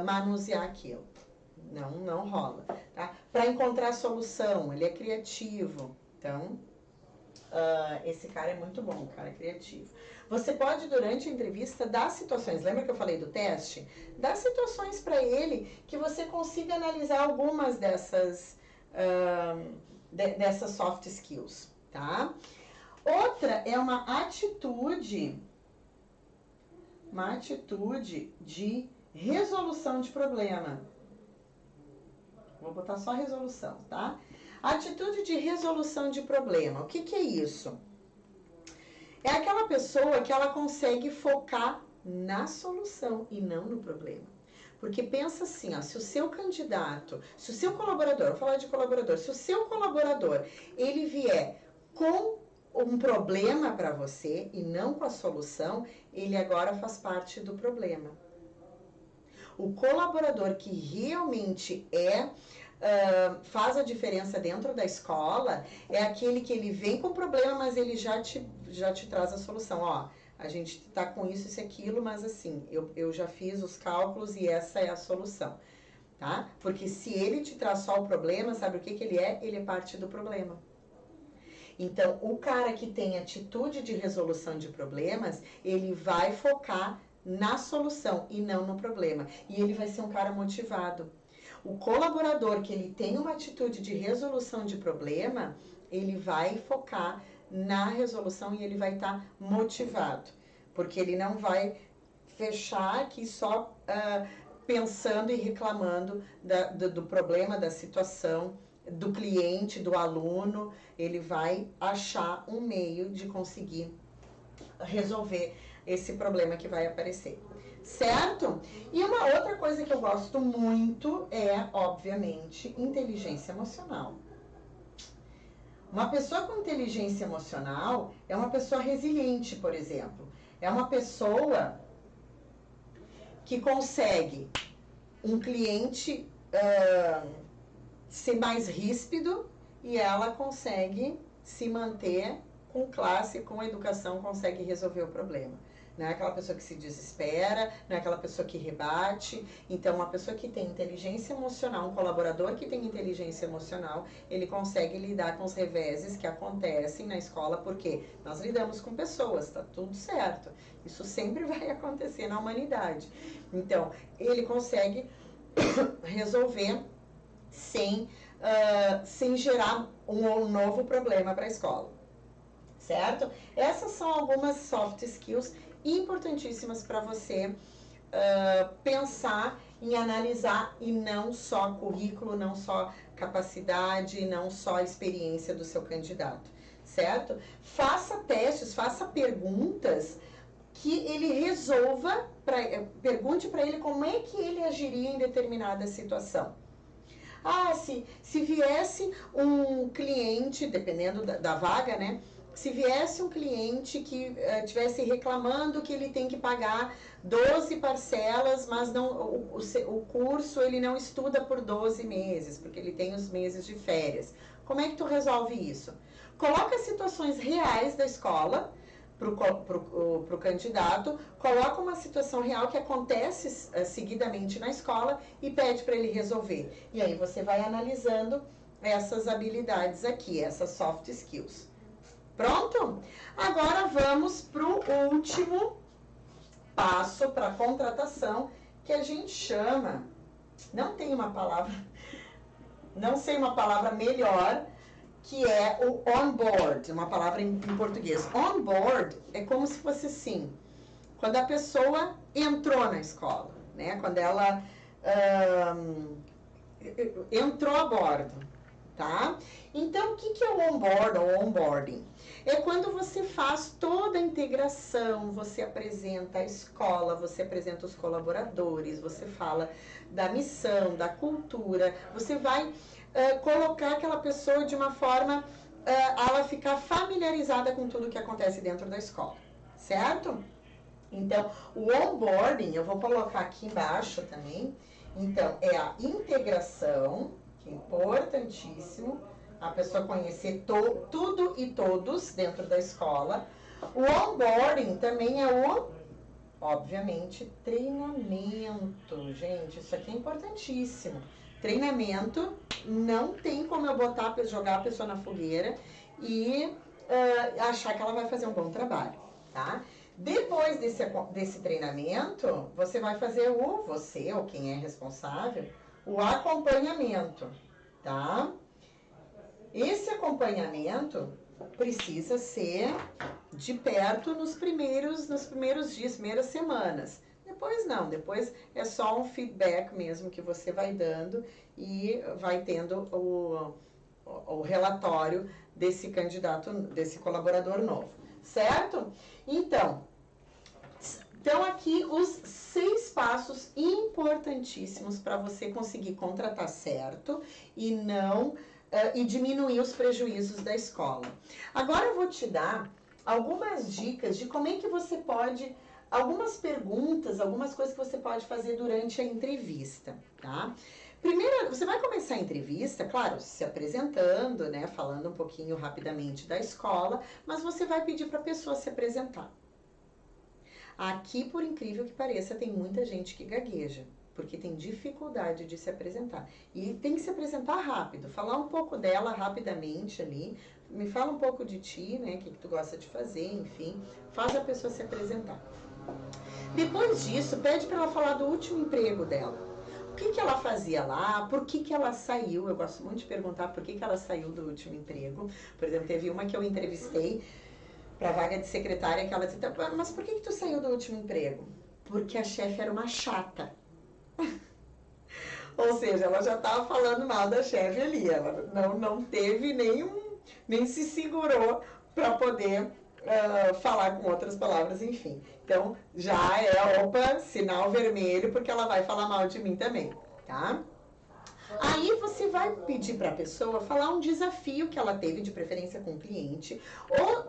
manusear aquilo. Não rola. Tá? Para encontrar solução, ele é criativo. Então, esse cara é muito bom, o cara é criativo. Você pode, durante a entrevista, dar situações. Lembra que eu falei do teste? Dar situações para ele que você consiga analisar algumas dessas soft skills, tá? Outra é uma atitude de resolução de problema. Vou botar só resolução, tá? Atitude de resolução de problema. O que é isso? É aquela pessoa que ela consegue focar na solução e não no problema. Porque pensa assim, ó, se o seu candidato, se o seu colaborador, vou falar de colaborador, se o seu colaborador, ele vier com um problema para você e não com a solução, ele agora faz parte do problema. O colaborador que realmente faz a diferença dentro da escola é aquele que ele vem com problema, mas ele já te traz a solução. Ó, a gente tá com isso e aquilo, mas assim, eu já fiz os cálculos e essa é a solução, tá? Porque se ele te traz só o problema, sabe o que ele é? Ele é parte do problema. Então, o cara que tem atitude de resolução de problemas, ele vai focar na solução e não no problema. E ele vai ser um cara motivado. O colaborador que ele tem uma atitude de resolução de problema, ele vai focar na resolução e ele vai estar motivado. Porque ele não vai fechar aqui só pensando e reclamando do problema, da situação, do cliente, do aluno. Ele vai achar um meio de conseguir resolver esse problema que vai aparecer. Certo? E uma outra coisa que eu gosto muito é, obviamente, inteligência emocional. Uma pessoa com inteligência emocional é uma pessoa resiliente, por exemplo. É uma pessoa que consegue um cliente ser mais ríspido e ela consegue se manter com classe, com educação, consegue resolver o problema. Não é aquela pessoa que se desespera, não é aquela pessoa que rebate. Então, uma pessoa que tem inteligência emocional, um colaborador que tem inteligência emocional, ele consegue lidar com os reveses que acontecem na escola, porque nós lidamos com pessoas, tá tudo certo. Isso sempre vai acontecer na humanidade. Então, ele consegue resolver sem gerar um novo problema para a escola. Certo? Essas são algumas soft skills importantíssimas para você pensar em analisar, e não só currículo, não só capacidade, não só experiência do seu candidato, certo? Faça testes, faça perguntas que ele resolva, pergunte para ele como é que ele agiria em determinada situação. Ah, se viesse um cliente, dependendo da vaga, né? Se viesse um cliente que estivesse reclamando que ele tem que pagar 12 parcelas, mas não, o curso ele não estuda por 12 meses, porque ele tem os meses de férias. Como é que tu resolve isso? Coloca situações reais da escola pro candidato, coloca uma situação real que acontece seguidamente na escola e pede para ele resolver. E aí você vai analisando essas habilidades aqui, essas soft skills. Pronto? Agora vamos para o último passo para a contratação, que a gente chama, não tem uma palavra, não sei uma palavra melhor, que é o onboard, uma palavra em português. Onboard é como se fosse assim, quando a pessoa entrou na escola, né? Quando ela entrou a bordo, tá? Então, o que é o onboard ou onboarding? É quando você faz toda a integração, você apresenta a escola, você apresenta os colaboradores, você fala da missão, da cultura, você vai colocar aquela pessoa de uma forma a ela ficar familiarizada com tudo que acontece dentro da escola, certo? Então, o onboarding, eu vou colocar aqui embaixo também. Então, é a integração, que é importantíssimo, a pessoa conhecer tudo e todos dentro da escola. O onboarding também é o, obviamente, treinamento. Gente, isso aqui é importantíssimo. Treinamento, não tem como eu jogar a pessoa na fogueira e achar que ela vai fazer um bom trabalho, tá? Depois desse treinamento, você vai fazer você ou quem é responsável, o acompanhamento, tá? Esse acompanhamento precisa ser de perto nos primeiros dias, primeiras semanas. Depois não, depois é só um feedback mesmo que você vai dando e vai tendo o relatório desse candidato, desse colaborador novo, certo? Então aqui os 6 passos importantíssimos para você conseguir contratar certo e não e diminuir os prejuízos da escola. Agora eu vou te dar algumas dicas de como é que você pode, algumas perguntas, algumas coisas que você pode fazer durante a entrevista, tá? Primeiro, você vai começar a entrevista, claro, se apresentando, né, falando um pouquinho rapidamente da escola, mas você vai pedir para a pessoa se apresentar. Aqui, por incrível que pareça, tem muita gente que gagueja, porque tem dificuldade de se apresentar. E tem que se apresentar rápido, falar um pouco dela rapidamente ali, me fala um pouco de ti, né, o que tu gosta de fazer, enfim, faz a pessoa se apresentar. Depois disso, pede para ela falar do último emprego dela. O que ela fazia lá, por que ela saiu, eu gosto muito de perguntar por que ela saiu do último emprego. Por exemplo, teve uma que eu entrevistei para a vaga de secretária que ela disse, mas por que tu saiu do último emprego? Porque a chefe era uma chata. Ou seja, ela já estava falando mal da chefe ali, ela não teve nem se segurou para poder falar com outras palavras, enfim. Então, já é, sinal vermelho, porque ela vai falar mal de mim também, tá? Aí você vai pedir para a pessoa falar um desafio que ela teve, de preferência com o cliente, ou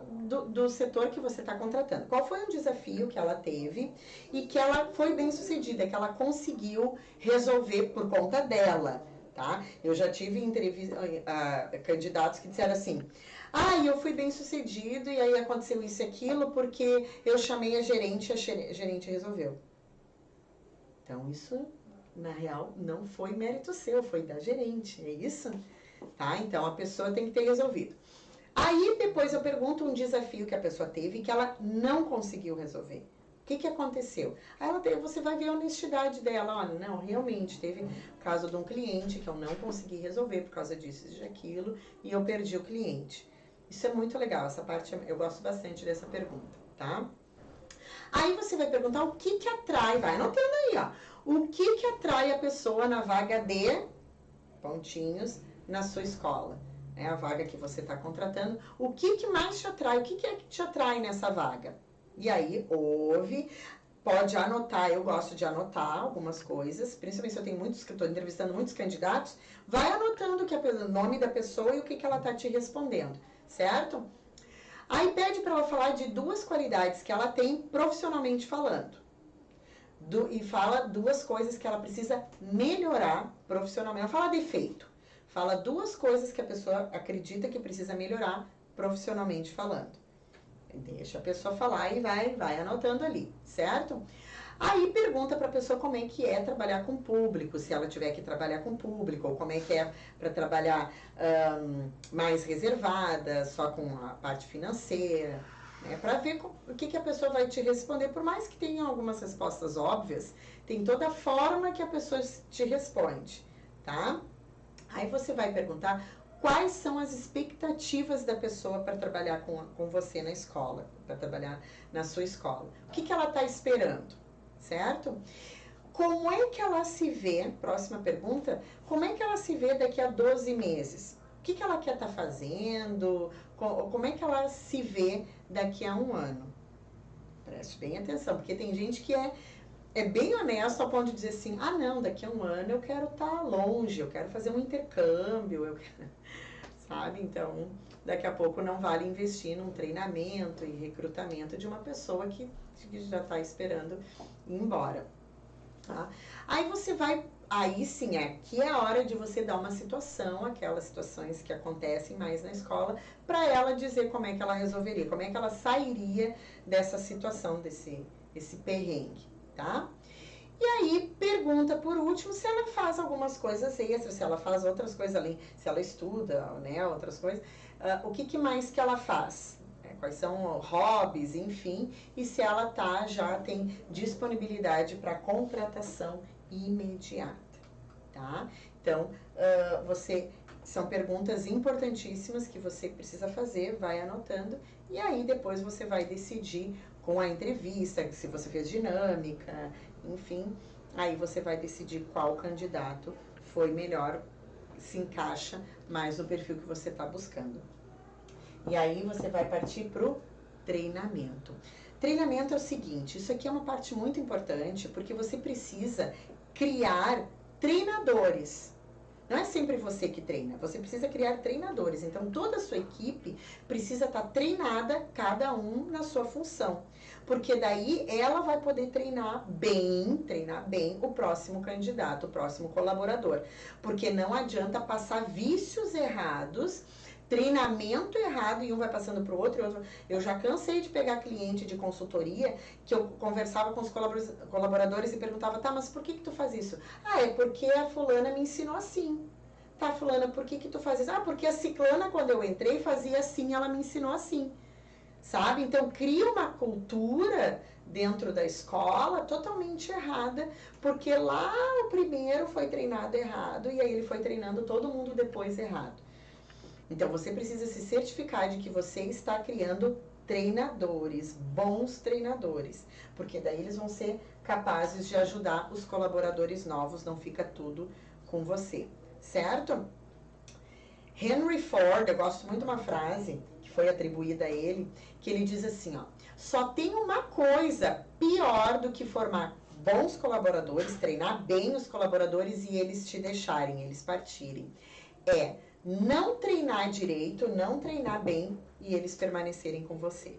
do setor que você está contratando. Qual foi um desafio que ela teve e que ela foi bem sucedida, que ela conseguiu resolver por conta dela, tá? Eu já tive candidatos que disseram assim, eu fui bem sucedido e aí aconteceu isso e aquilo porque eu chamei a gerente resolveu. Então, isso, na real, não foi mérito seu, foi da gerente, é isso? Tá? Então, a pessoa tem que ter resolvido. Aí, depois eu pergunto um desafio que a pessoa teve e que ela não conseguiu resolver. O que aconteceu? Aí você vai ver a honestidade dela. Olha, não, realmente, teve o caso de um cliente que eu não consegui resolver por causa disso e daquilo e eu perdi o cliente. Isso é muito legal, essa parte eu gosto bastante dessa pergunta, tá? Aí você vai perguntar o que atrai, vai anotando aí, ó. O que atrai a pessoa na vaga de pontinhos na sua escola? É a vaga que você está contratando. O que mais te atrai? O que é que te atrai nessa vaga? E aí, pode anotar, eu gosto de anotar algumas coisas, principalmente se eu tenho que estou entrevistando muitos candidatos, vai anotando o nome da pessoa e o que ela está te respondendo, certo? Aí pede para ela falar de 2 qualidades que ela tem profissionalmente falando. E fala 2 coisas que ela precisa melhorar profissionalmente. Ela fala defeito. Fala 2 coisas que a pessoa acredita que precisa melhorar profissionalmente falando. Deixa a pessoa falar e vai anotando ali, certo? Aí pergunta para a pessoa como é que é trabalhar com público, se ela tiver que trabalhar com público, ou como é que é para trabalhar mais reservada, só com a parte financeira, né? Para ver o que a pessoa vai te responder, por mais que tenha algumas respostas óbvias, tem toda a forma que a pessoa te responde, tá? Aí você vai perguntar quais são as expectativas da pessoa para trabalhar com você na escola, para trabalhar na sua escola. O que ela está esperando, certo? Como é que ela se vê, próxima pergunta, como é que ela se vê daqui a 12 meses? O que ela quer estar fazendo? Como é que ela se vê daqui a 1 ano? Preste bem atenção, porque tem gente que é bem honesto ao ponto de dizer assim, não, daqui a 1 ano eu quero estar longe, eu quero fazer um intercâmbio, sabe? Então, daqui a pouco não vale investir num treinamento e recrutamento de uma pessoa que já está esperando ir embora, tá? Aí você vai, aí sim, aqui é a hora de você dar uma situação, aquelas situações que acontecem mais na escola, para ela dizer como é que ela resolveria, como é que ela sairia dessa situação, desse perrengue, tá? E aí, pergunta por último se ela faz algumas coisas extras, se ela faz outras coisas além, se ela estuda, né, outras coisas, o que mais que ela faz? Quais são hobbies, enfim, e se ela já tem disponibilidade para contratação imediata, tá? Então, são perguntas importantíssimas que você precisa fazer, vai anotando, e aí depois você vai decidir com a entrevista, se você fez dinâmica, enfim, aí você vai decidir qual candidato foi melhor, se encaixa mais no perfil que você está buscando. E aí você vai partir para o treinamento. Treinamento é o seguinte, isso aqui é uma parte muito importante, porque você precisa criar treinadores. Não é sempre você que treina, você precisa criar treinadores. Então, toda a sua equipe precisa estar treinada, cada um na sua função. Porque daí ela vai poder treinar bem o próximo candidato, o próximo colaborador. Porque não adianta passar vícios errados, treinamento errado e um vai passando para o outro. Eu já cansei de pegar cliente de consultoria que eu conversava com os colaboradores e perguntava, tá, mas por que tu faz isso? Ah, é porque a fulana me ensinou assim. Tá, fulana, por que tu faz isso? Ah, porque a ciclana, quando eu entrei, fazia assim, ela me ensinou assim. Sabe? Então, cria uma cultura dentro da escola totalmente errada, porque lá o primeiro foi treinado errado e aí ele foi treinando todo mundo depois errado. Então, você precisa se certificar de que você está criando treinadores, bons treinadores, porque daí eles vão ser capazes de ajudar os colaboradores novos, não fica tudo com você, certo? Henry Ford, eu gosto muito de uma frase que foi atribuída a ele, que ele diz assim, ó, só tem uma coisa pior do que formar bons colaboradores, treinar bem os colaboradores e eles te deixarem, eles partirem. É não treinar direito, não treinar bem e eles permanecerem com você.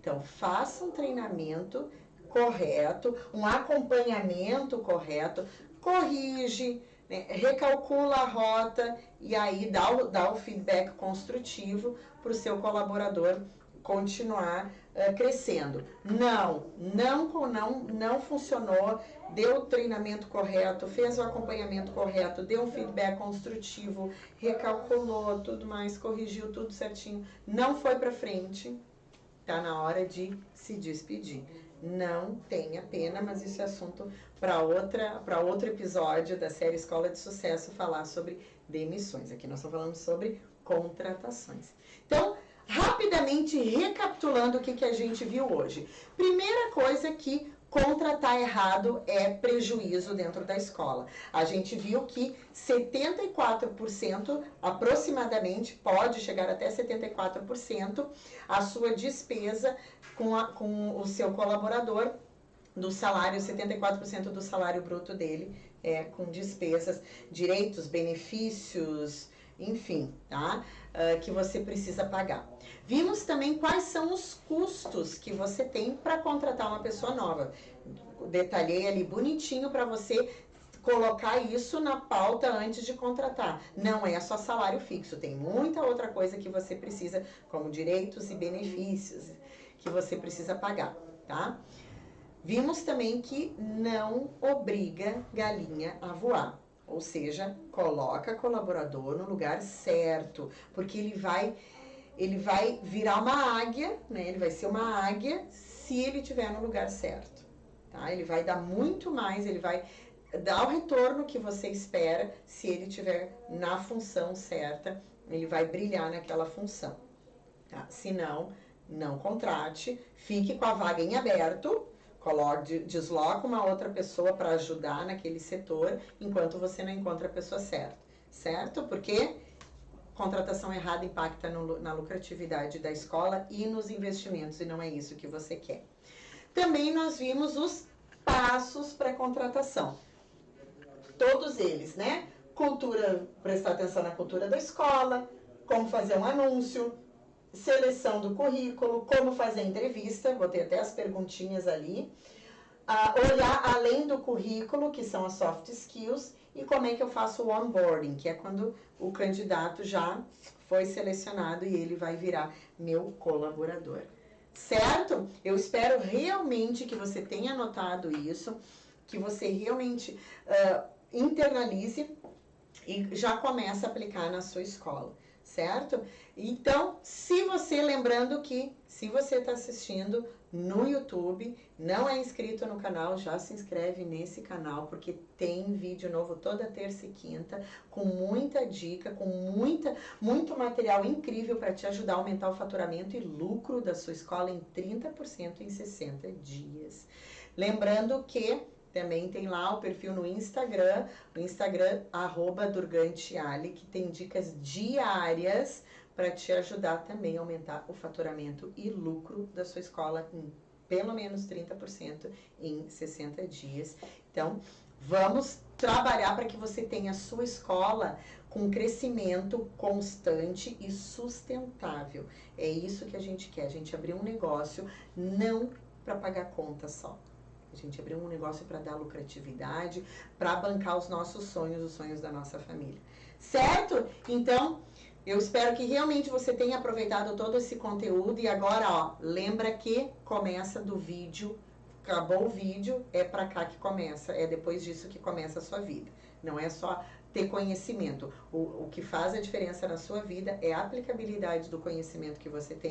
Então, faça um treinamento correto, um acompanhamento correto, corrige, né, recalcula a rota e aí dá o feedback construtivo para o seu colaborador continuar crescendo. Não funcionou, deu o treinamento correto, fez o acompanhamento correto, deu um feedback construtivo, recalculou tudo mais, corrigiu tudo certinho, não foi para frente, tá na hora de se despedir. Não tenha pena, mas isso é assunto para outro episódio da série Escola de Sucesso, falar sobre demissões. Aqui nós estamos falando sobre contratações. Então, rapidamente recapitulando o que a gente viu hoje. Primeira coisa que contratar errado é prejuízo dentro da escola. A gente viu que 74%, aproximadamente, pode chegar até 74%, a sua despesa com o seu colaborador, do salário, 74% do salário bruto dele é com despesas, direitos, benefícios, enfim, tá? Que você precisa pagar. Vimos também quais são os custos que você tem para contratar uma pessoa nova. Detalhei ali bonitinho para você colocar isso na pauta antes de contratar. Não é só salário fixo, tem muita outra coisa que você precisa, como direitos e benefícios, que você precisa pagar, tá? Vimos também que não obriga galinha a voar. Ou seja, coloca colaborador no lugar certo, porque ele vai virar uma águia, né? Ele vai ser uma águia se ele estiver no lugar certo, tá? Ele vai dar muito mais, ele vai dar o retorno que você espera se ele estiver na função certa, ele vai brilhar naquela função, tá? Se não contrate, fique com a vaga em aberto, desloca uma outra pessoa para ajudar naquele setor, enquanto você não encontra a pessoa certa, certo? Porque contratação errada impacta na lucratividade da escola e nos investimentos, e não é isso que você quer. Também nós vimos os passos para contratação. Todos eles, né? cultura, prestar atenção na cultura da escola, como fazer um anúncio, seleção do currículo, como fazer entrevista, vou ter até as perguntinhas ali, olhar além do currículo, que são as soft skills, e como é que eu faço o onboarding, que é quando o candidato já foi selecionado e ele vai virar meu colaborador. Certo? Eu espero realmente que você tenha anotado isso, que você realmente internalize e já comece a aplicar na sua escola, certo? Então, lembrando que se você está assistindo no YouTube, não é inscrito no canal, já se inscreve nesse canal, porque tem vídeo novo toda terça e quinta, com muita dica, com muito material incrível para te ajudar a aumentar o faturamento e lucro da sua escola em 30% em 60 dias. Lembrando que também tem lá o perfil no Instagram, @durganteali, que tem dicas diárias para te ajudar também a aumentar o faturamento e lucro da sua escola em pelo menos 30% em 60 dias. Então, vamos trabalhar para que você tenha a sua escola com crescimento constante e sustentável. É isso que a gente quer, a gente abrir um negócio não para pagar conta só. A gente abriu um negócio para dar lucratividade, para bancar os nossos sonhos, os sonhos da nossa família. Certo? Então, eu espero que realmente você tenha aproveitado todo esse conteúdo e agora, ó, lembra que começa do vídeo, acabou o vídeo, é para cá que começa, é depois disso que começa a sua vida. Não é só ter conhecimento. O que faz a diferença na sua vida é a aplicabilidade do conhecimento que você tem